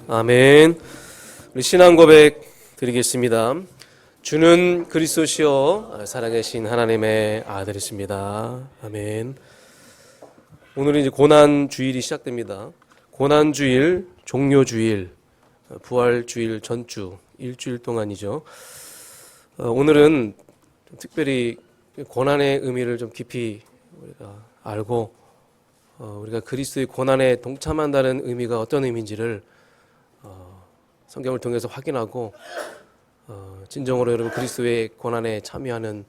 아멘. 우리 신앙 고백 드리겠습니다. 주는 그리스도시요 살아계신 하나님의 아들이십니다. 아멘. 오늘은 이제 고난 주일이 시작됩니다. 고난 주일, 종료 주일, 부활 주일 전주 일주일 동안이죠. 오늘은 특별히 고난의 의미를 좀 깊이 우리가 알고 우리가 그리스도의 고난에 동참한다는 의미가 어떤 의미인지를 성경을 통해서 확인하고 진정으로 여러분 그리스도의 고난에 참여하는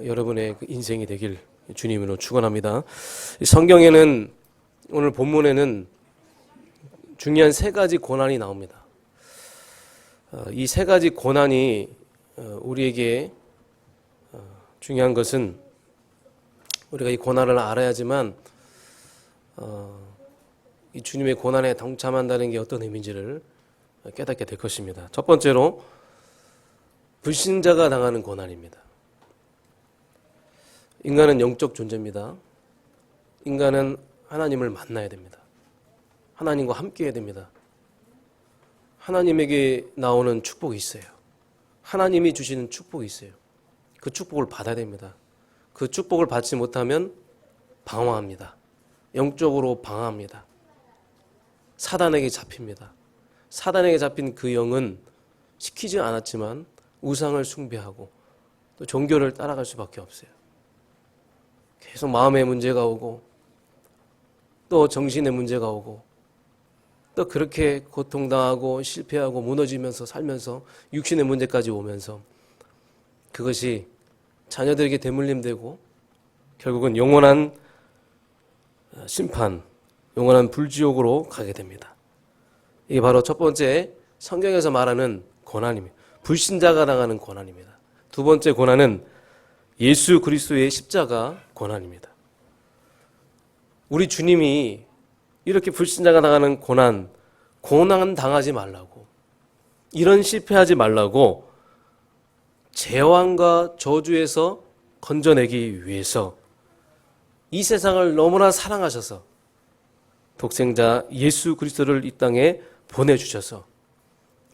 여러분의 그 인생이 되길 주님으로 축원합니다. 성경에는 오늘 본문에는 중요한 세 가지 고난이 나옵니다. 이 세 가지 고난이 우리에게 중요한 것은 우리가 이 고난을 알아야지만 이 주님의 고난에 동참한다는 게 어떤 의미인지를 깨닫게 될 것입니다. 첫 번째로 불신자가 당하는 고난입니다. 인간은 영적 존재입니다. 인간은 하나님을 만나야 됩니다. 하나님과 함께 해야 됩니다. 하나님에게 나오는 축복이 있어요. 하나님이 주시는 축복이 있어요. 그 축복을 받아야 됩니다. 그 축복을 받지 못하면 방황합니다. 영적으로 방황합니다. 사단에게 잡힙니다. 사단에게 잡힌 그 영은 시키지 않았지만 우상을 숭배하고 또 종교를 따라갈 수밖에 없어요. 계속 마음의 문제가 오고 또 정신의 문제가 오고 또 그렇게 고통당하고 실패하고 무너지면서 살면서 육신의 문제까지 오면서 그것이 자녀들에게 대물림되고 결국은 영원한 심판, 영원한 불지옥으로 가게 됩니다. 이게 바로 첫 번째 성경에서 말하는 고난입니다. 불신자가 당하는 고난입니다. 두 번째 고난은 예수 그리스도의 십자가 고난입니다. 우리 주님이 이렇게 불신자가 당하는 고난 당하지 말라고, 이런 실패하지 말라고 재앙과 저주에서 건져내기 위해서 이 세상을 너무나 사랑하셔서 독생자 예수 그리스도를 이 땅에 보내주셔서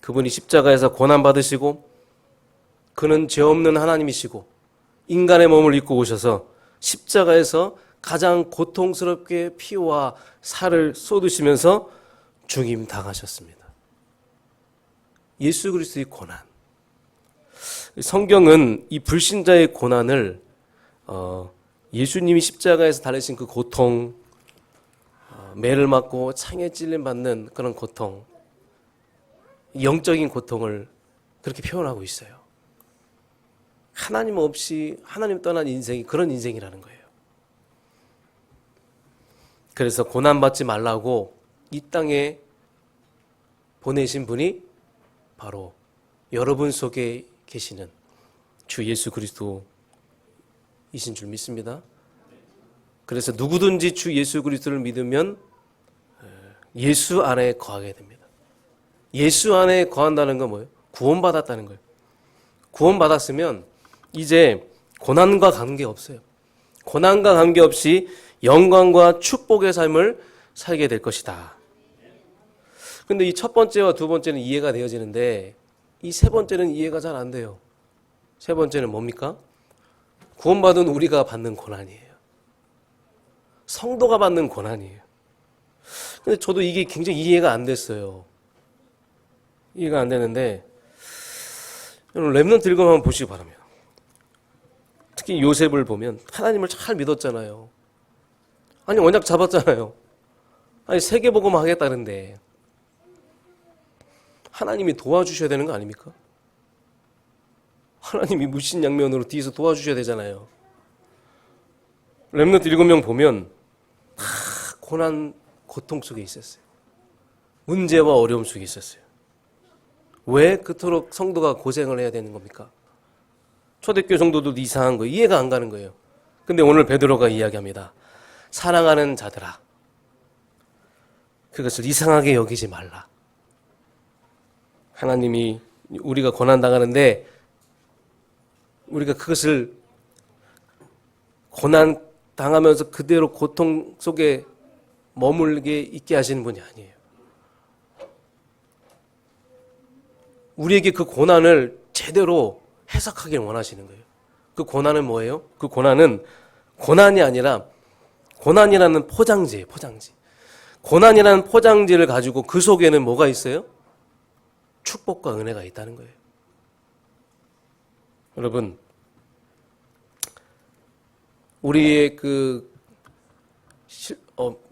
그분이 십자가에서 고난받으시고 그는 죄 없는 하나님이시고 인간의 몸을 입고 오셔서 십자가에서 가장 고통스럽게 피와 살을 쏟으시면서 죽임 당하셨습니다. 예수 그리스도의 고난. 성경은 이 불신자의 고난을 예수님이 십자가에서 달리신 그 고통, 매를 맞고 창에 찔림 받는 그런 고통, 영적인 고통을 그렇게 표현하고 있어요. 하나님 없이 하나님 떠난 인생이 그런 인생이라는 거예요. 그래서 고난받지 말라고 이 땅에 보내신 분이 바로 여러분 속에 계시는 주 예수 그리스도이신 줄 믿습니다. 그래서 누구든지 주 예수 그리스도를 믿으면 예수 안에 거하게 됩니다. 예수 안에 거한다는 건 뭐예요? 구원받았다는 거예요. 구원받았으면 이제 고난과 관계없어요. 고난과 관계없이 영광과 축복의 삶을 살게 될 것이다. 근데 이 첫 번째와 두 번째는 이해가 되어지는데 이 세 번째는 이해가 잘 안 돼요. 세 번째는 뭡니까? 구원받은 우리가 받는 고난이에요. 성도가 받는 고난이에요. 근데 저도 이게 굉장히 이해가 안 됐어요. 이해가 안 되는데 여러분 렘넌트 읽으면 한번 보시기 바랍니다. 특히 요셉을 보면 하나님을 잘 믿었잖아요. 아니 언약 잡았잖아요. 아니 세계복음 하겠다는데 하나님이 도와주셔야 되는 거 아닙니까? 하나님이 무신양면으로 뒤에서 도와주셔야 되잖아요. 렘넌트 7명 보면 다 고난, 고통 속에 있었어요. 문제와 어려움 속에 있었어요. 왜 그토록 성도가 고생을 해야 되는 겁니까? 초대교회 성도들도 이상한 거예요. 이해가 안 가는 거예요. 근데 오늘 베드로가 이야기합니다. 사랑하는 자들아, 그것을 이상하게 여기지 말라. 하나님이 우리가 고난당하는데 우리가 그것을 고난당하면서 그대로 고통 속에 머물게 있게 하시는 분이 아니에요. 우리에게 그 고난을 제대로 해석하길 원하시는 거예요. 그 고난은 뭐예요? 그 고난은 고난이 아니라 고난이라는 포장지예요. 포장지. 고난이라는 포장지를 가지고 그 속에는 뭐가 있어요? 축복과 은혜가 있다는 거예요. 여러분, 우리의 그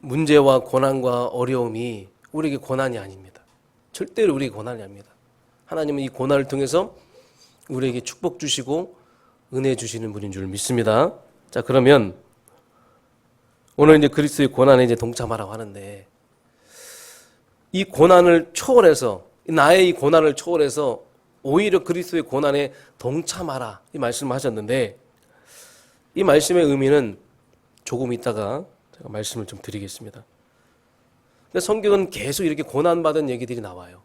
문제와 고난과 어려움이 우리에게 고난이 아닙니다. 절대로 우리에게 고난이 아닙니다. 하나님은 이 고난을 통해서 우리에게 축복 주시고 은혜 주시는 분인 줄 믿습니다. 자, 그러면 오늘 이제 그리스도의 고난에 이제 동참하라고 하는데, 이 고난을 초월해서, 나의 이 고난을 초월해서 오히려 그리스도의 고난에 동참하라, 이 말씀을 하셨는데, 이 말씀의 의미는 조금 있다가 제가 말씀을 좀 드리겠습니다. 근데 성경은 계속 이렇게 고난받은 얘기들이 나와요.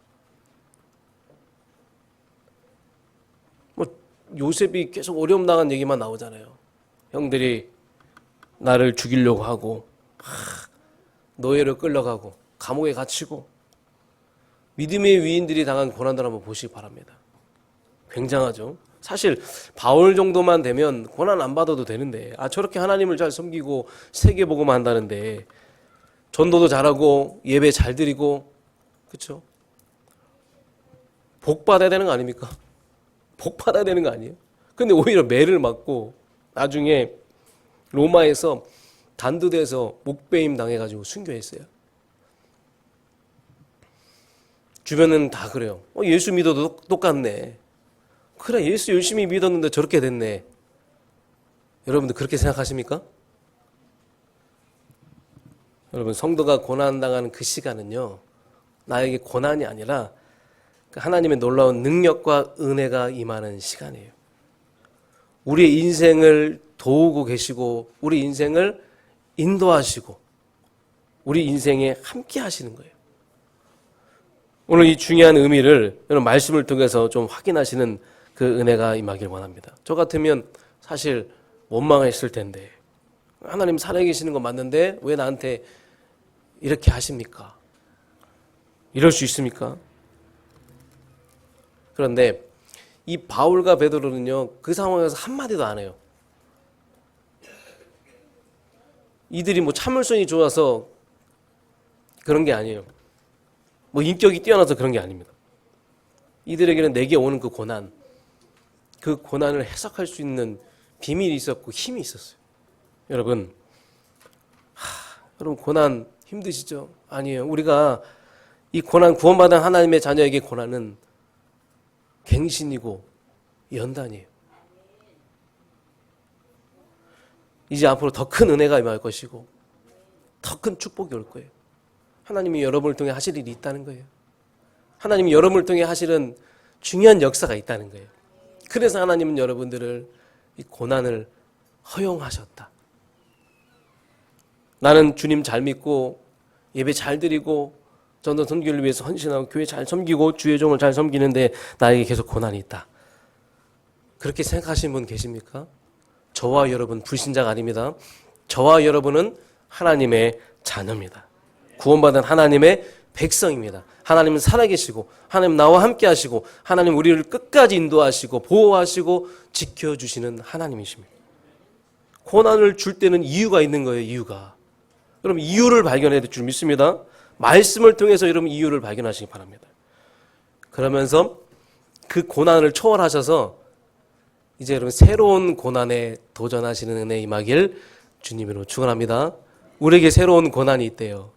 뭐 요셉이 계속 어려움 당한 얘기만 나오잖아요. 형들이 나를 죽이려고 하고 노예로 끌려가고 감옥에 갇히고, 믿음의 위인들이 당한 고난들 한번 보시기 바랍니다. 굉장하죠. 사실 바울 정도만 되면 고난 안 받아도 되는데, 저렇게 하나님을 잘 섬기고 세계복음만 한다는데, 전도도 잘하고 예배 잘 드리고, 그렇죠? 복 받아야 되는 거 아닙니까? 복 받아야 되는 거 아니에요? 근데 오히려 매를 맞고 나중에 로마에서 단두대에서 목베임 당해가지고 순교했어요. 주변은 다 그래요. 예수 믿어도 똑같네. 그래, 예수 열심히 믿었는데 저렇게 됐네. 여러분들 그렇게 생각하십니까? 여러분, 성도가 고난당하는 그 시간은요, 나에게 고난이 아니라 하나님의 놀라운 능력과 은혜가 임하는 시간이에요. 우리의 인생을 도우고 계시고, 우리 인생을 인도하시고, 우리 인생에 함께 하시는 거예요. 오늘 이 중요한 의미를 여러분 말씀을 통해서 좀 확인하시는 그 은혜가 임하길 원합니다. 저 같으면 사실 원망했을 텐데, 하나님 살아계시는 거 맞는데 왜 나한테 이렇게 하십니까? 이럴 수 있습니까? 그런데 이 바울과 베드로는요, 그 상황에서 한마디도 안 해요. 이들이 뭐 참을성이 좋아서 그런 게 아니에요. 뭐 인격이 뛰어나서 그런 게 아닙니다. 이들에게는 내게 오는 그 고난을 해석할 수 있는 비밀이 있었고 힘이 있었어요. 여러분, 여러분 고난 힘드시죠? 아니에요. 우리가 이 고난, 구원받은 하나님의 자녀에게 고난은 갱신이고 연단이에요. 이제 앞으로 더 큰 은혜가 임할 것이고 더 큰 축복이 올 거예요. 하나님이 여러분을 통해 하실 일이 있다는 거예요. 하나님이 여러분을 통해 하시는 중요한 역사가 있다는 거예요. 그래서 하나님은 여러분들을 이 고난을 허용하셨다. 나는 주님 잘 믿고 예배 잘 드리고 전도 선교를 위해서 헌신하고 교회 잘 섬기고 주의 종을 잘 섬기는데 나에게 계속 고난이 있다. 그렇게 생각하시는 분 계십니까? 저와 여러분 불신자가 아닙니다. 저와 여러분은 하나님의 자녀입니다. 구원받은 하나님의 백성입니다. 하나님은 살아계시고 하나님 나와 함께 하시고 하나님 우리를 끝까지 인도하시고 보호하시고 지켜주시는 하나님이십니다. 고난을 줄 때는 이유가 있는 거예요. 이유가. 여러분 이유를 발견해야 될 줄 믿습니다. 말씀을 통해서 여러분 이유를 발견하시기 바랍니다. 그러면서 그 고난을 초월하셔서 이제 여러분 새로운 고난에 도전하시는 은혜 임하길 주님으로 축원합니다. 우리에게 새로운 고난이 있대요.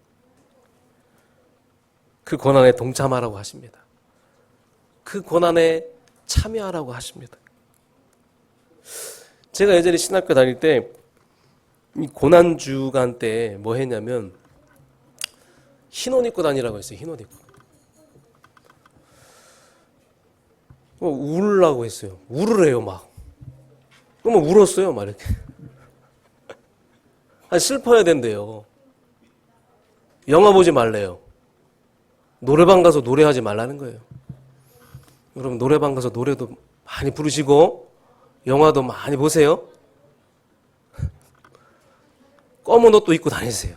그 고난에 동참하라고 하십니다. 그 고난에 참여하라고 하십니다. 제가 예전에 신학교 다닐 때 이 고난 주간 때 뭐 했냐면 흰 옷 입고 다니라고 했어요. 흰 옷 입고. 울라고 했어요. 울으래요 막. 그러면 울었어요 막 이렇게. 슬퍼야 된대요. 영화 보지 말래요. 노래방 가서 노래하지 말라는 거예요. 여러분 노래방 가서 노래도 많이 부르시고 영화도 많이 보세요. 검은 옷도 입고 다니세요.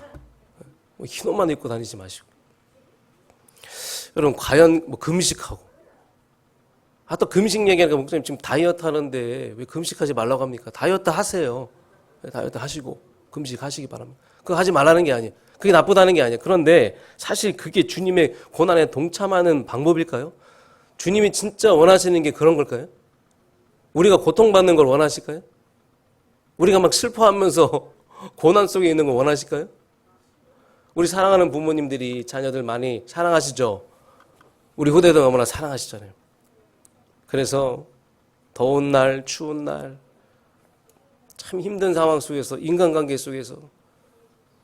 흰 옷만 입고 다니지 마시고. 여러분 과연 뭐 금식하고 또 금식 얘기하니까 목사님 지금 다이어트 하는데 왜 금식하지 말라고 합니까? 다이어트 하세요. 다이어트 하시고 금식 하시기 바랍니다. 그거 하지 말라는 게 아니에요. 그게 나쁘다는 게 아니에요. 그런데 사실 그게 주님의 고난에 동참하는 방법일까요? 주님이 진짜 원하시는 게 그런 걸까요? 우리가 고통받는 걸 원하실까요? 우리가 막 슬퍼하면서 고난 속에 있는 걸 원하실까요? 우리 사랑하는 부모님들이 자녀들 많이 사랑하시죠? 우리 후대도 너무나 사랑하시잖아요. 그래서 더운 날, 추운 날, 참 힘든 상황 속에서, 인간관계 속에서,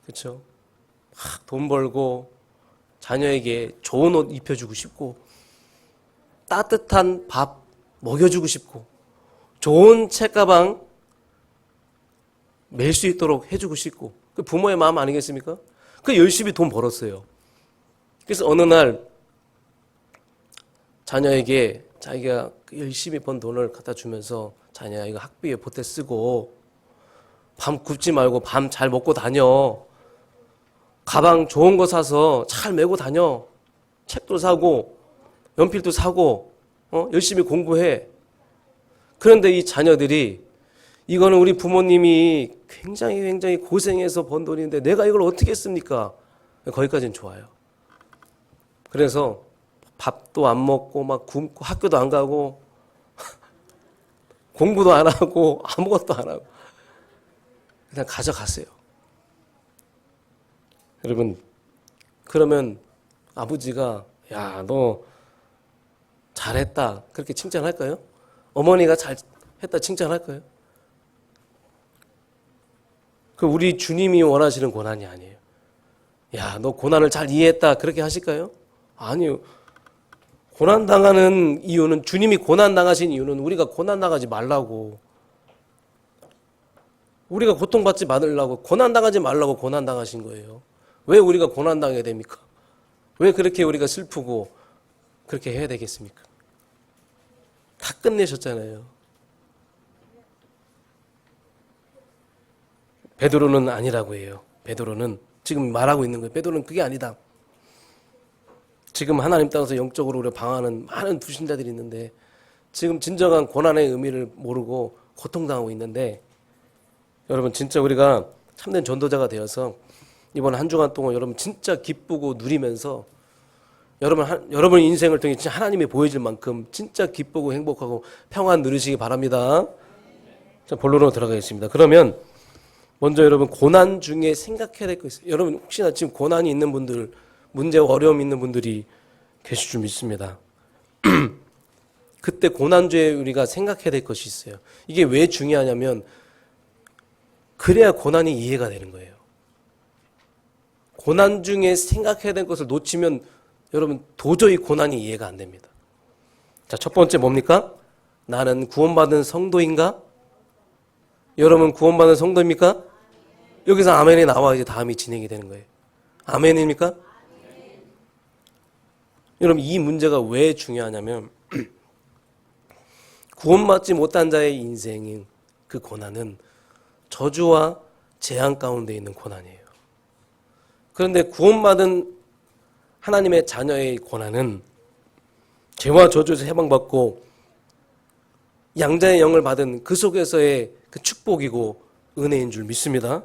그렇죠? 막 돈 벌고 자녀에게 좋은 옷 입혀주고 싶고 따뜻한 밥 먹여주고 싶고 좋은 책가방 멜 수 있도록 해주고 싶고 그 부모의 마음 아니겠습니까? 그 열심히 돈 벌었어요. 그래서 어느 날 자녀에게 자기가 열심히 번 돈을 갖다 주면서 자녀야 이거 학비에 보태 쓰고 밤 굶지 말고 밤 잘 먹고 다녀. 가방 좋은 거 사서 잘 메고 다녀. 책도 사고 연필도 사고 열심히 공부해. 그런데 이 자녀들이 이거는 우리 부모님이 굉장히 고생해서 번 돈인데 내가 이걸 어떻게 했습니까? 거기까지는 좋아요. 그래서 밥도 안 먹고 막 굶고 학교도 안 가고 공부도 안 하고 아무것도 안 하고 그냥 가져갔어요. 여러분 그러면 아버지가 야, 너 잘했다 그렇게 칭찬할까요? 어머니가 잘했다 칭찬할까요? 그 우리 주님이 원하시는 고난이 아니에요. 야, 너 고난을 잘 이해했다 그렇게 하실까요? 아니요. 고난당하는 이유는 주님이 고난당하신 이유는 우리가 고난당하지 말라고 우리가 고통받지 말라고 고난당하지 말라고 고난당하신 거예요. 왜 우리가 고난당해야 됩니까? 왜 그렇게 우리가 슬프고 그렇게 해야 되겠습니까? 다 끝내셨잖아요. 베드로는 아니라고 해요. 베드로는 지금 말하고 있는 거예요. 베드로는 그게 아니다. 지금 하나님 따라서 영적으로 우리가 방황하는 많은 불신자들이 있는데 지금 진정한 고난의 의미를 모르고 고통당하고 있는데 여러분 진짜 우리가 참된 전도자가 되어서 이번 한 주간 동안 여러분 진짜 기쁘고 누리면서 여러분 인생을 통해 진짜 하나님이 보여줄 만큼 진짜 기쁘고 행복하고 평안 누리시기 바랍니다. 자, 본론으로 들어가겠습니다. 그러면 먼저 여러분 고난 중에 생각해야 될 거 있어요. 여러분 혹시나 지금 고난이 있는 분들, 문제와 어려움이 있는 분들이 계실 줄 믿습니다. 그때 고난 중에 우리가 생각해야 될 것이 있어요. 이게 왜 중요하냐면 그래야 고난이 이해가 되는 거예요. 고난 중에 생각해야 될 것을 놓치면 여러분 도저히 고난이 이해가 안 됩니다. 자, 첫 번째 뭡니까? 나는 구원받은 성도인가? 여러분 구원받은 성도입니까? 여기서 아멘이 나와 이제 다음이 진행이 되는 거예요. 아멘입니까? 여러분 이 문제가 왜 중요하냐면 구원받지 못한 자의 인생인 그 고난은 저주와 재앙 가운데 있는 고난이에요. 그런데 구원받은 하나님의 자녀의 고난은 죄와 저주에서 해방받고 양자의 영을 받은 그 속에서의 그 축복이고 은혜인 줄 믿습니다.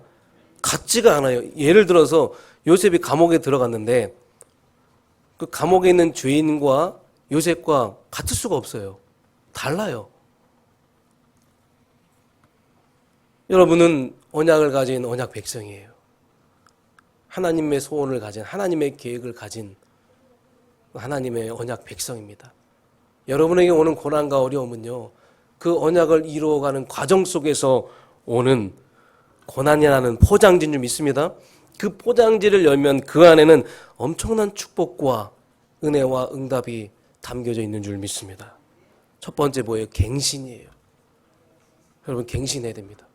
같지가 않아요. 예를 들어서 요셉이 감옥에 들어갔는데 그 감옥에 있는 죄인과 요셉과 같을 수가 없어요. 달라요. 여러분은 언약을 가진 언약 백성이에요. 하나님의 소원을 가진 하나님의 계획을 가진 하나님의 언약 백성입니다. 여러분에게 오는 고난과 어려움은요. 그 언약을 이루어가는 과정 속에서 오는 고난이라는 포장지인 줄 믿습니다. 그 포장지를 열면 그 안에는 엄청난 축복과 은혜와 응답이 담겨져 있는 줄 믿습니다. 첫 번째 뭐예요? 갱신이에요. 여러분 갱신해야 됩니다.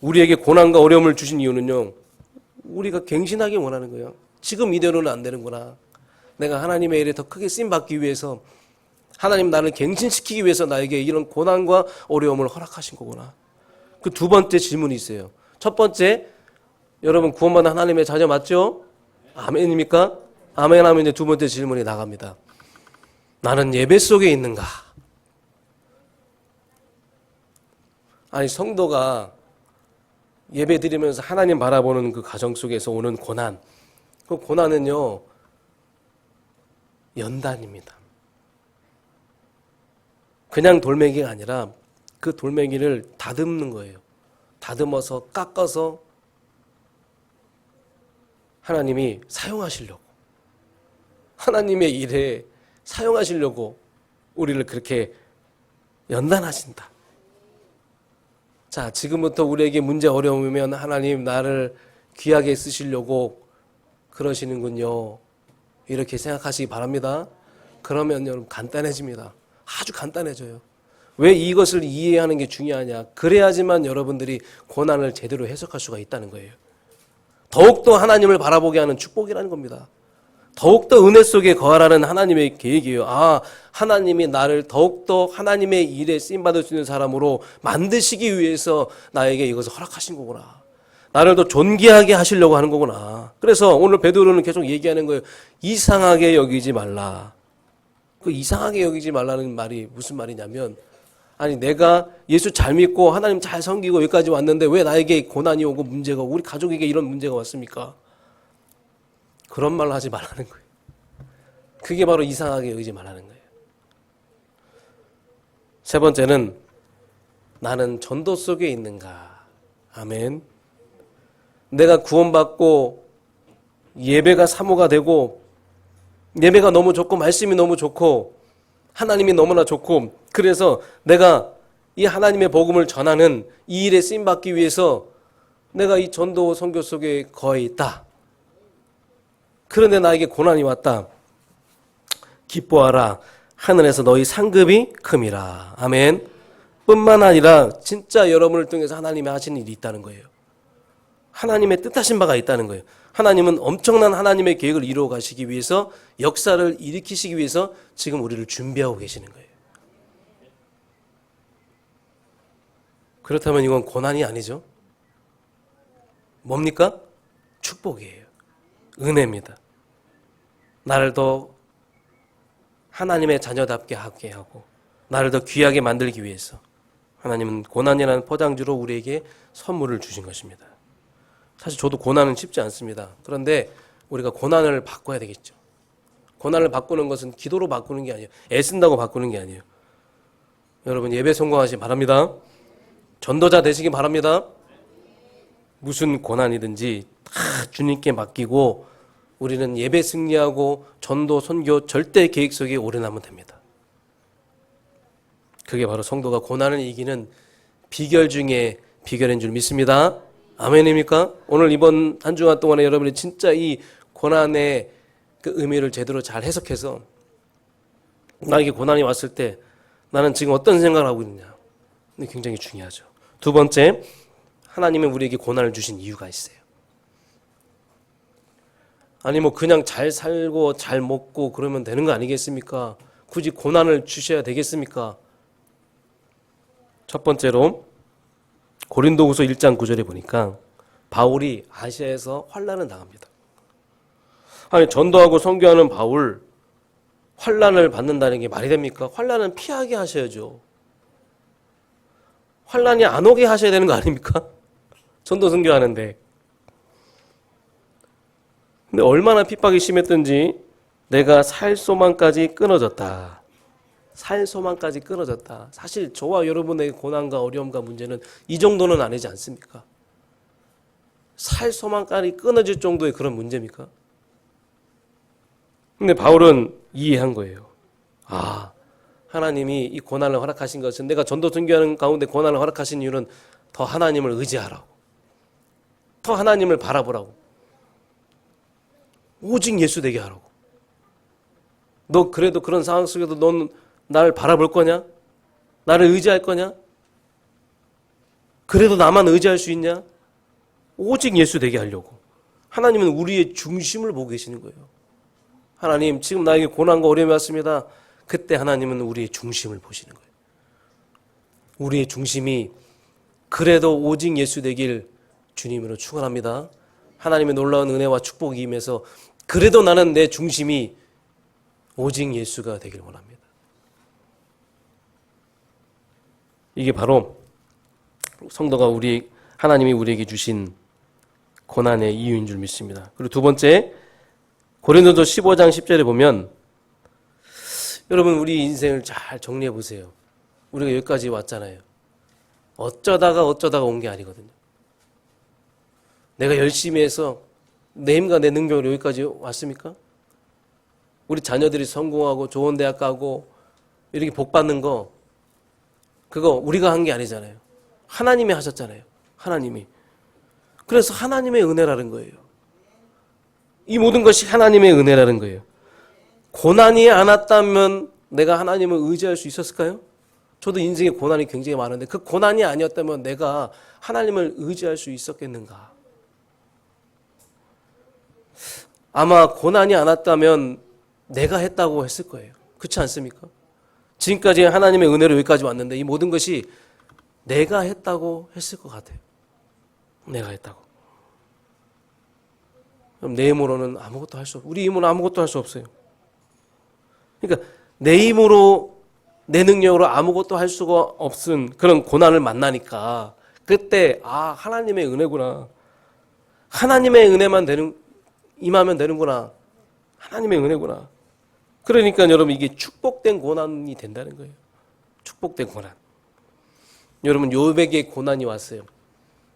우리에게 고난과 어려움을 주신 이유는요. 우리가 갱신하기 원하는 거예요. 지금 이대로는 안 되는구나. 내가 하나님의 일에 더 크게 쓰임받기 위해서 하나님 나를 갱신시키기 위해서 나에게 이런 고난과 어려움을 허락하신 거구나. 그 두 번째 질문이 있어요. 첫 번째, 여러분 구원받은 하나님의 자녀 맞죠? 아멘입니까? 아멘 하면 이제 두 번째 질문이 나갑니다. 나는 예배 속에 있는가? 아니, 성도가 예배 드리면서 하나님 바라보는 그 가정 속에서 오는 고난, 그 고난은요, 연단입니다. 그냥 돌멩이가 아니라 그 돌멩이를 다듬는 거예요. 다듬어서 깎아서 하나님이 사용하시려고, 하나님의 일에 사용하시려고 우리를 그렇게 연단하신다. 자, 지금부터 우리에게 문제 어려우면 하나님 나를 귀하게 쓰시려고 그러시는군요. 이렇게 생각하시기 바랍니다. 그러면 여러분 간단해집니다. 아주 간단해져요. 왜 이것을 이해하는 게 중요하냐? 그래야지만 여러분들이 고난을 제대로 해석할 수가 있다는 거예요. 더욱더 하나님을 바라보게 하는 축복이라는 겁니다. 더욱더 은혜 속에 거하라는 하나님의 계획이에요. 아, 하나님이 나를 더욱더 하나님의 일에 쓰임받을 수 있는 사람으로 만드시기 위해서 나에게 이것을 허락하신 거구나. 나를 더 존귀하게 하시려고 하는 거구나. 그래서 오늘 베드로는 계속 얘기하는 거예요. 이상하게 여기지 말라. 그 이상하게 여기지 말라는 말이 무슨 말이냐면, 아니 내가 예수 잘 믿고 하나님 잘 섬기고 여기까지 왔는데 왜 나에게 고난이 오고 문제가 오고 우리 가족에게 이런 문제가 왔습니까? 그런 말을 하지 말라는 거예요. 그게 바로 이상하게 여기지 말라는 거예요. 세 번째는 나는 전도 속에 있는가? 아멘. 내가 구원받고 예배가 사모가 되고 예배가 너무 좋고 말씀이 너무 좋고 하나님이 너무나 좋고 그래서 내가 이 하나님의 복음을 전하는 이 일에 쓰임받기 위해서 내가 이 전도 선교 속에 거해 있다. 그런데 나에게 고난이 왔다. 기뻐하라. 하늘에서 너희 상급이 큼이라. 아멘. 뿐만 아니라 진짜 여러분을 통해서 하나님이 하시는 일이 있다는 거예요. 하나님의 뜻하신 바가 있다는 거예요. 하나님은 엄청난 하나님의 계획을 이루어 가시기 위해서 역사를 일으키시기 위해서 지금 우리를 준비하고 계시는 거예요. 그렇다면 이건 고난이 아니죠. 뭡니까? 축복이에요. 은혜입니다. 나를 더 하나님의 자녀답게 하게 하고 나를 더 귀하게 만들기 위해서 하나님은 고난이라는 포장지로 우리에게 선물을 주신 것입니다. 사실 저도 고난은 쉽지 않습니다. 그런데 우리가 고난을 바꿔야 되겠죠. 고난을 바꾸는 것은 기도로 바꾸는 게 아니에요. 애쓴다고 바꾸는 게 아니에요. 여러분 예배 성공하시기 바랍니다. 전도자 되시기 바랍니다. 무슨 고난이든지 다 주님께 맡기고 우리는 예배 승리하고 전도 선교 절대 계획 속에 오래 남으면 됩니다. 그게 바로 성도가 고난을 이기는 비결 중에 비결인 줄 믿습니다. 아멘입니까? 오늘 이번 한 주간 동안에 여러분이 진짜 이 고난의 그 의미를 제대로 잘 해석해서 나에게 고난이 왔을 때 나는 지금 어떤 생각을 하고 있느냐. 굉장히 중요하죠. 두 번째, 하나님이 우리에게 고난을 주신 이유가 있어요. 아니 뭐 그냥 잘 살고 잘 먹고 그러면 되는 거 아니겠습니까? 굳이 고난을 주셔야 되겠습니까? 첫 번째로 고린도후서 1장 9절에 보니까 바울이 아시아에서 환난을 당합니다. 아니 전도하고 선교하는 바울 환난을 받는다는 게 말이 됩니까? 환난은 피하게 하셔야죠. 환난이 안 오게 하셔야 되는 거 아닙니까? 전도 선교하는데. 근데 얼마나 핍박이 심했던지 내가 살 소망까지 끊어졌다. 살 소망까지 끊어졌다. 사실 저와 여러분의 고난과 어려움과 문제는 이 정도는 아니지 않습니까? 살 소망까지 끊어질 정도의 그런 문제입니까? 근데 바울은 이해한 거예요. 아, 하나님이 이 고난을 허락하신 것은 내가 전도 선교하는 가운데 고난을 허락하신 이유는 더 하나님을 의지하라고. 더 하나님을 바라보라고. 오직 예수 되게 하라고. 너 그래도 그런 상황 속에도 넌 나를 바라볼 거냐? 나를 의지할 거냐? 그래도 나만 의지할 수 있냐? 오직 예수 되게 하려고. 하나님은 우리의 중심을 보고 계시는 거예요. 하나님 지금 나에게 고난과 어려움이 왔습니다. 그때 하나님은 우리의 중심을 보시는 거예요. 우리의 중심이 그래도 오직 예수 되길 주님으로 축원합니다. 하나님의 놀라운 은혜와 축복이 임해서 그래도 나는 내 중심이 오직 예수가 되길 원합니다. 이게 바로 성도가 하나님이 우리에게 주신 고난의 이유인 줄 믿습니다. 그리고 두 번째, 고린도서 15장 10절에 보면, 여러분 우리 인생을 잘 정리해 보세요. 우리가 여기까지 왔잖아요. 어쩌다가 온 게 아니거든요. 내가 열심히 해서 내 힘과 내 능력으로 여기까지 왔습니까? 우리 자녀들이 성공하고 좋은 대학 가고 이렇게 복 받는 거, 그거 우리가 한 게 아니잖아요. 하나님이 하셨잖아요. 하나님이. 그래서 하나님의 은혜라는 거예요. 이 모든 것이 하나님의 은혜라는 거예요. 고난이 안 왔다면 내가 하나님을 의지할 수 있었을까요? 저도 인생에 고난이 굉장히 많은데 그 고난이 아니었다면 내가 하나님을 의지할 수 있었겠는가? 아마 고난이 안 왔다면 내가 했다고 했을 거예요. 그렇지 않습니까? 지금까지 하나님의 은혜로 여기까지 왔는데 이 모든 것이 내가 했다고 했을 것 같아요. 내가 했다고. 그럼 내 힘으로는 아무것도 할 수 없어요. 우리 힘으로는 아무것도 할 수 없어요. 그러니까 내 힘으로 내 능력으로 아무것도 할 수가 없은 그런 고난을 만나니까 그때 하나님의 은혜구나. 하나님의 은혜만 임하면 되는구나. 하나님의 은혜구나. 그러니까 여러분 이게 축복된 고난이 된다는 거예요. 축복된 고난. 여러분 요백에 고난이 왔어요.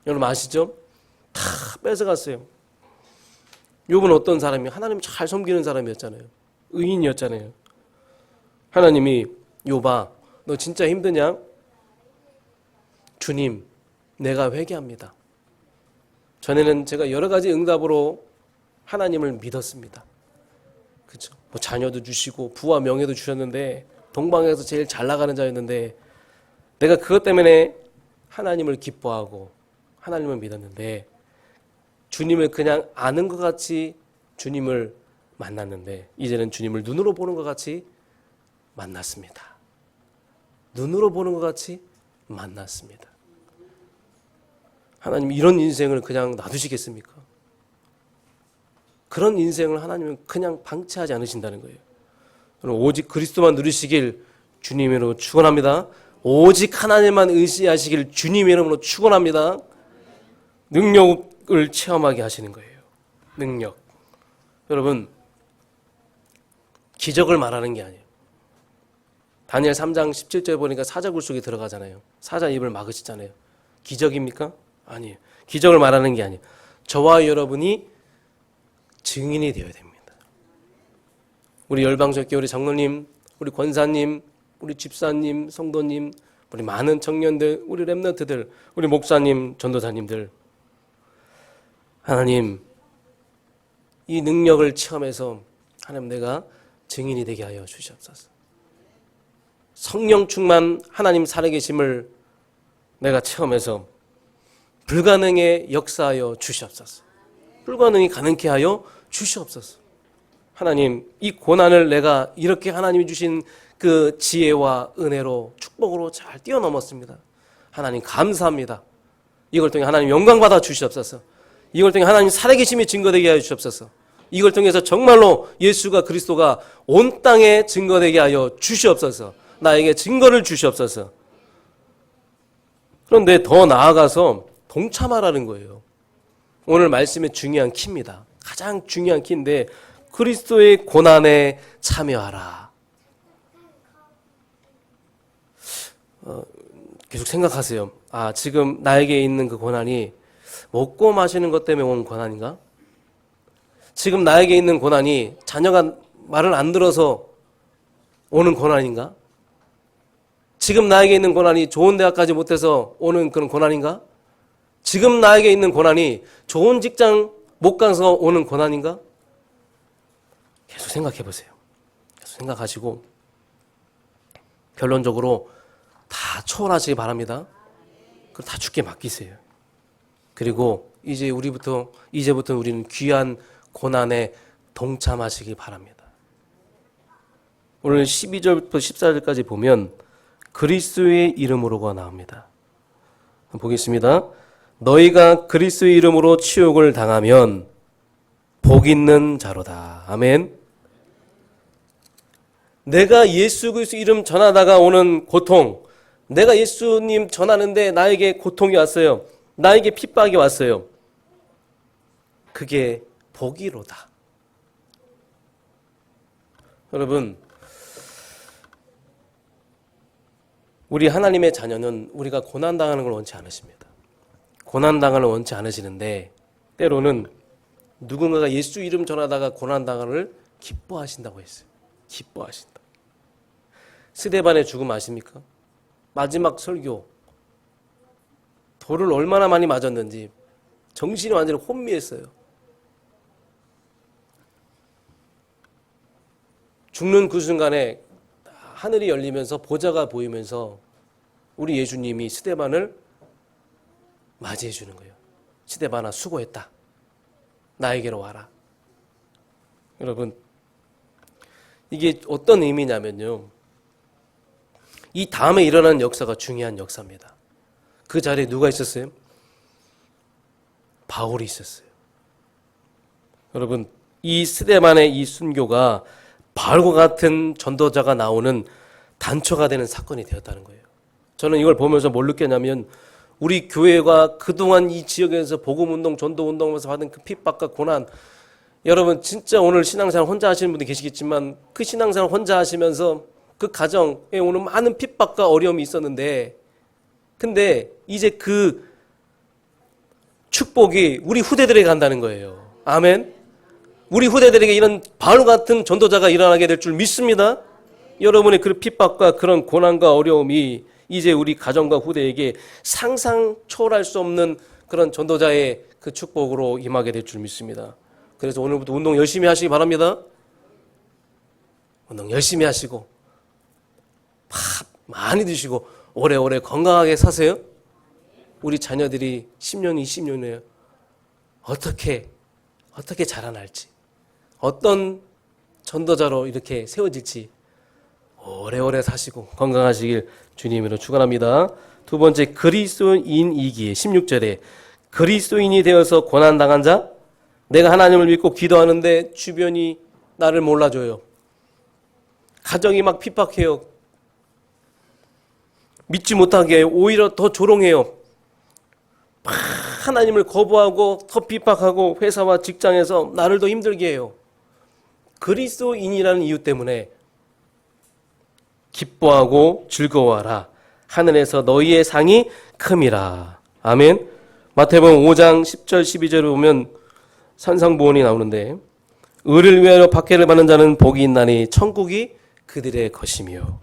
여러분 아시죠? 다 뺏어갔어요. 욥은 어떤 사람이 하나님 잘 섬기는 사람이었잖아요. 의인이었잖아요. 하나님이 욥아 너 진짜 힘드냐? 주님 내가 회개합니다. 전에는 제가 여러 가지 응답으로 하나님을 믿었습니다. 그렇죠? 뭐 자녀도 주시고 부와 명예도 주셨는데 동방에서 제일 잘 나가는 자였는데 내가 그것 때문에 하나님을 기뻐하고 하나님을 믿었는데 주님을 그냥 아는 것 같이 주님을 만났는데 이제는 주님을 눈으로 보는 것 같이 만났습니다. 눈으로 보는 것 같이 만났습니다. 하나님 이런 인생을 그냥 놔두시겠습니까? 그런 인생을 하나님은 그냥 방치하지 않으신다는 거예요. 오직 그리스도만 누리시길 주님 이름으로 축원합니다. 오직 하나님만 의지하시길 주님 이름으로 축원합니다. 능력을 체험하게 하시는 거예요. 능력. 여러분 기적을 말하는 게 아니에요. 다니엘 3장 17절 보니까 사자 굴 속에 들어가잖아요. 사자 입을 막으시잖아요. 기적입니까? 아니에요. 기적을 말하는 게 아니에요. 저와 여러분이 증인이 되어야 됩니다. 우리 열방적교 우리 장로님, 우리 권사님, 우리 집사님, 성도님, 우리 많은 청년들, 우리 렘넌트들, 우리 목사님, 전도사님들, 하나님 이 능력을 체험해서 하나님 내가 증인이 되게 하여 주시옵소서. 성령 충만 하나님 살아계심을 내가 체험해서 불가능에 역사하여 주시옵소서. 불가능이 가능케 하여 주시옵소서. 하나님 이 고난을 내가 이렇게 하나님이 주신 그 지혜와 은혜로 축복으로 잘 뛰어넘었습니다. 하나님 감사합니다. 이걸 통해 하나님 영광 받아 주시옵소서. 이걸 통해 하나님 살아계심이 증거되게 하여 주시옵소서. 이걸 통해서 정말로 예수가 그리스도가 온 땅에 증거되게 하여 주시옵소서. 나에게 증거를 주시옵소서. 그런데 더 나아가서 동참하라는 거예요. 오늘 말씀의 중요한 키입니다. 가장 중요한 키인데 그리스도의 고난에 참여하라. 계속 생각하세요. 지금 나에게 있는 그 고난이 먹고 마시는 것 때문에 온 고난인가? 지금 나에게 있는 고난이 자녀가 말을 안 들어서 오는 고난인가? 지금 나에게 있는 고난이 좋은 대학까지 못해서 오는 그런 고난인가? 지금 나에게 있는 고난이 좋은 직장 못 가서 오는 고난인가? 계속 생각해 보세요. 계속 생각하시고 결론적으로 다 초월하시기 바랍니다. 그걸 다 주께 맡기세요. 그리고 이제부터 우리는 귀한 고난에 동참하시기 바랍니다. 오늘 12절부터 14절까지 보면 그리스도의 이름으로가 나옵니다. 보겠습니다. 너희가 그리스도의 이름으로 치욕을 당하면 복 있는 자로다. 아멘. 내가 예수 그리스도 이름 전하다가 오는 고통, 내가 예수님 전하는데 나에게 고통이 왔어요. 나에게 핍박이 왔어요. 그게 복이로다. 여러분, 우리 하나님의 자녀는 우리가 고난당하는 걸 원치 않으십니다. 고난당하는 걸 원치 않으시는데 때로는 누군가가 예수 이름 전하다가 고난당하를 기뻐하신다고 했어요. 기뻐하신다. 스데반의 죽음 아십니까? 마지막 설교, 돌을 얼마나 많이 맞았는지 정신이 완전히 혼미했어요. 죽는 그 순간에 하늘이 열리면서 보좌가 보이면서 우리 예수님이 스데반을 맞이해 주는 거예요. 스데반아, 수고했다. 나에게로 와라. 여러분, 이게 어떤 의미냐면요, 이 다음에 일어나는 역사가 중요한 역사입니다. 그 자리에 누가 있었어요? 바울이 있었어요. 여러분, 이 스데반의 이 순교가 바울과 같은 전도자가 나오는 단초가 되는 사건이 되었다는 거예요. 저는 이걸 보면서 뭘 느꼈냐면, 우리 교회가 그동안 이 지역에서 복음운동, 전도운동하면서 받은 그 핍박과 고난, 여러분 진짜 오늘 신앙생활 혼자 하시는 분도 계시겠지만 그 신앙생활 혼자 하시면서 그 가정에 오는 많은 핍박과 어려움이 있었는데, 근데 이제 그 축복이 우리 후대들에게 간다는 거예요. 아멘. 우리 후대들에게 이런 바울 같은 전도자가 일어나게 될 줄 믿습니다. 여러분의 그 핍박과 그런 고난과 어려움이 이제 우리 가정과 후대에게 상상 초월할 수 없는 그런 전도자의 그 축복으로 임하게 될 줄 믿습니다. 그래서 오늘부터 운동 열심히 하시기 바랍니다. 운동 열심히 하시고 밥 많이 드시고 오래오래 건강하게 사세요. 우리 자녀들이 10년, 20년 후에 어떻게 자라날지, 어떤 전도자로 이렇게 세워질지 오래오래 사시고 건강하시길 주님으로 축원합니다. 두 번째, 그리스도인이기에 16절에 그리스도인이 되어서 고난당한 자, 내가 하나님을 믿고 기도하는데 주변이 나를 몰라줘요. 가정이 막 핍박해요. 믿지 못하게 해요. 오히려 더 조롱해요. 하나님을 거부하고 더 핍박하고 회사와 직장에서 나를 더 힘들게 해요. 그리스도인이라는 이유 때문에 기뻐하고 즐거워하라. 하늘에서 너희의 상이 큼이라. 아멘. 마태복음 5장 10절 12절을 보면 산상보원이 나오는데, 의를 위하여 박해를 받는 자는 복이 있나니 천국이 그들의 것이며,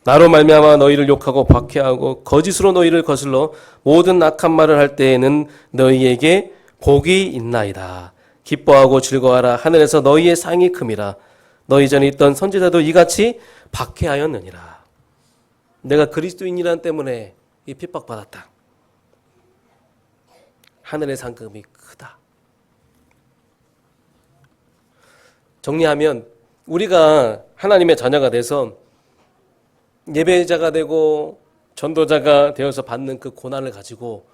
나로 말미암아 너희를 욕하고 박해하고 거짓으로 너희를 거슬러 모든 악한 말을 할 때에는 너희에게 복이 있나이다. 기뻐하고 즐거워하라. 하늘에서 너희의 상이 큼이라. 너희 전에 있던 선지자도 이같이 박해하였느니라. 내가 그리스도인이란 때문에 이 핍박받았다. 하늘의 상급이 크다. 정리하면 우리가 하나님의 자녀가 돼서 예배자가 되고 전도자가 되어서 받는 그 고난을 가지고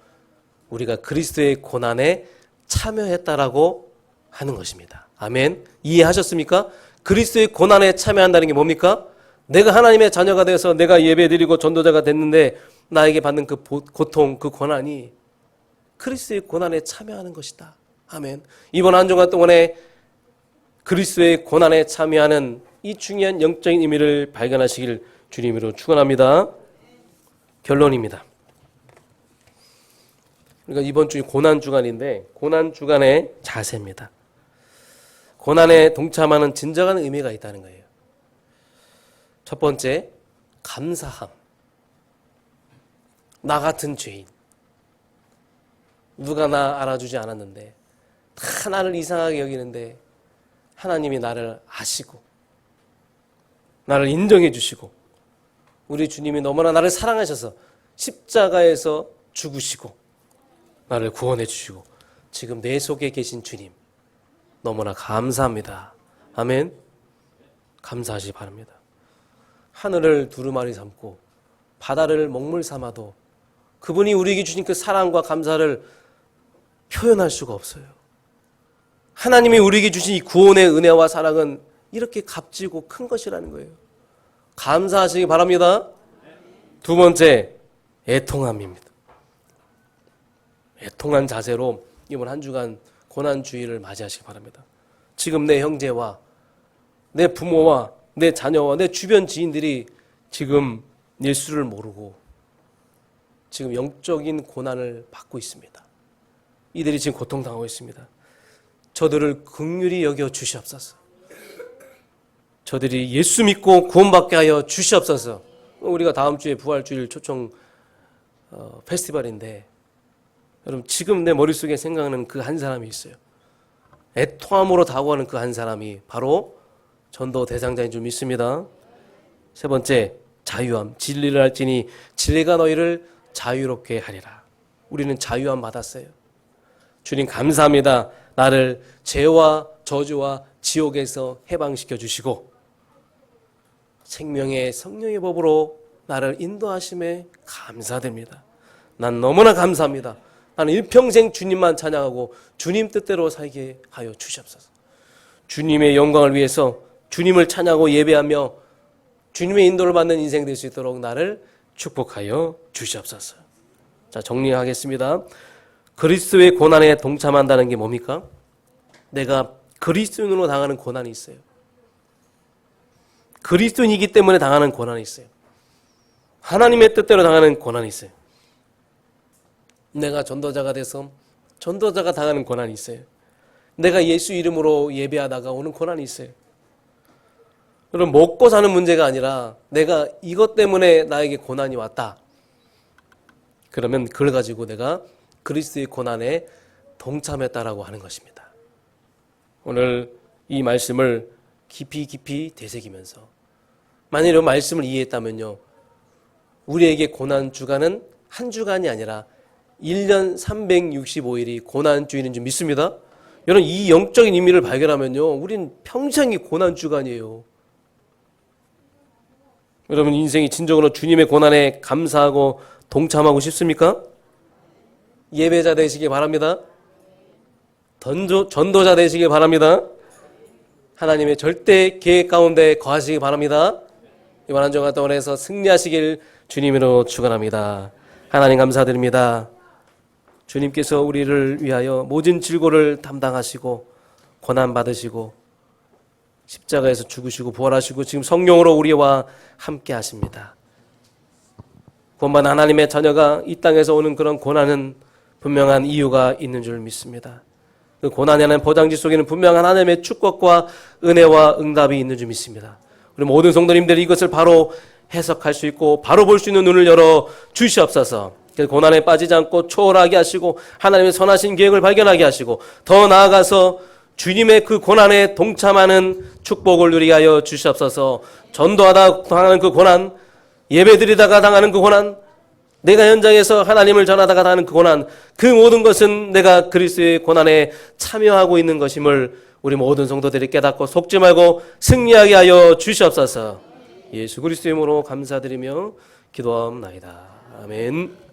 우리가 그리스도의 고난에 참여했다라고 하는 것입니다. 아멘. 이해하셨습니까? 그리스도의 고난에 참여한다는 게 뭡니까? 내가 하나님의 자녀가 돼서 내가 예배드리고 전도자가 됐는데 나에게 받는 그 고통, 그 고난이 그리스도의 고난에 참여하는 것이다. 아멘. 이번 한 주간 동안에 그리스도의 고난에 참여하는 이 중요한 영적인 의미를 발견하시길 주님으로 축원합니다. 결론입니다. 그러니까 이번 주이 고난 주간인데 고난 주간의 자세입니다. 고난에 동참하는 진정한 의미가 있다는 거예요. 첫 번째, 감사함. 나 같은 죄인, 누가 나 알아주지 않았는데, 다 나를 이상하게 여기는데 하나님이 나를 아시고 나를 인정해 주시고 우리 주님이 너무나 나를 사랑하셔서 십자가에서 죽으시고 나를 구원해 주시고 지금 내 속에 계신 주님 너무나 감사합니다. 아멘. 감사하시기 바랍니다. 하늘을 두루마리 삼고 바다를 먹물 삼아도 그분이 우리에게 주신 그 사랑과 감사를 표현할 수가 없어요. 하나님이 우리에게 주신 이 구원의 은혜와 사랑은 이렇게 값지고 큰 것이라는 거예요. 감사하시기 바랍니다. 두 번째, 애통함입니다. 애통한 자세로 이번 한 주간 고난주의를 맞이하시기 바랍니다. 지금 내 형제와 내 부모와 내 자녀와 내 주변 지인들이 지금 예수를 모르고 지금 영적인 고난을 받고 있습니다. 이들이 지금 고통당하고 있습니다. 저들을 긍휼히 여겨 주시옵소서. 저들이 예수 믿고 구원받게 하여 주시옵소서. 우리가 다음 주에 부활주일 초청 페스티벌인데 여러분 지금 내 머릿속에 생각나는 그 한 사람이 있어요. 애통함으로 다가오는 그 한 사람이 바로 전도 대상자인 줄 믿습니다. 세 번째, 자유함. 진리를 알지니 진리가 너희를 자유롭게 하리라. 우리는 자유함 받았어요. 주님 감사합니다. 나를 죄와 저주와 지옥에서 해방시켜 주시고 생명의 성령의 법으로 나를 인도하심에 감사드립니다. 난 너무나 감사합니다. 나는 일평생 주님만 찬양하고 주님 뜻대로 살게 하여 주시옵소서. 주님의 영광을 위해서 주님을 찬양하고 예배하며 주님의 인도를 받는 인생 될 수 있도록 나를 축복하여 주시옵소서. 자, 정리하겠습니다. 그리스도의 고난에 동참한다는 게 뭡니까? 내가 그리스도인으로 당하는 고난이 있어요. 그리스도인이기 때문에 당하는 고난이 있어요. 하나님의 뜻대로 당하는 고난이 있어요. 내가 전도자가 돼서 전도자가 당하는 고난이 있어요. 내가 예수 이름으로 예배하다가 오는 고난이 있어요. 여러분, 먹고 사는 문제가 아니라 내가 이것 때문에 나에게 고난이 왔다. 그러면 그걸 가지고 내가 그리스도의 고난에 동참했다라고 하는 것입니다. 오늘 이 말씀을 깊이 되새기면서 만일 이 말씀을 이해했다면요, 우리에게 고난 주간은 한 주간이 아니라 1년 365일이 고난주의인 줄 믿습니다. 여러분, 이 영적인 의미를 발견하면요, 우린 평생이 고난 주간이에요. 여러분, 인생이 진정으로 주님의 고난에 감사하고 동참하고 싶습니까? 예배자 되시기 바랍니다. 전도자 되시기 바랍니다. 하나님의 절대 계획 가운데 거하시기 바랍니다. 이번 한 주간 동안에서 승리하시길 주님으로 축원합니다. 하나님 감사드립니다. 주님께서 우리를 위하여 모든 질고를 담당하시고 고난 받으시고 십자가에서 죽으시고 부활하시고 지금 성령으로 우리와 함께 하십니다. 구원받은 하나님의 자녀가 이 땅에서 오는 그런 고난은 분명한 이유가 있는 줄 믿습니다. 그 고난이라는 포장지 속에는 분명한 하나님의 축복과 은혜와 응답이 있는 줄 믿습니다. 우리 모든 성도님들이 이것을 바로 해석할 수 있고 바로 볼 수 있는 눈을 열어 주시옵소서. 고난에 빠지지 않고 초월하게 하시고 하나님의 선하신 계획을 발견하게 하시고 더 나아가서 주님의 그 고난에 동참하는 축복을 누리게 하여 주시옵소서. 전도하다 당하는 그 고난, 예배드리다가 당하는 그 고난, 내가 현장에서 하나님을 전하다가 당하는 그 고난, 그 모든 것은 내가 그리스도의 고난에 참여하고 있는 것임을 우리 모든 성도들이 깨닫고 속지 말고 승리하게 하여 주시옵소서. 예수 그리스도의 이름으로 감사드리며 기도하옵나이다. 아멘.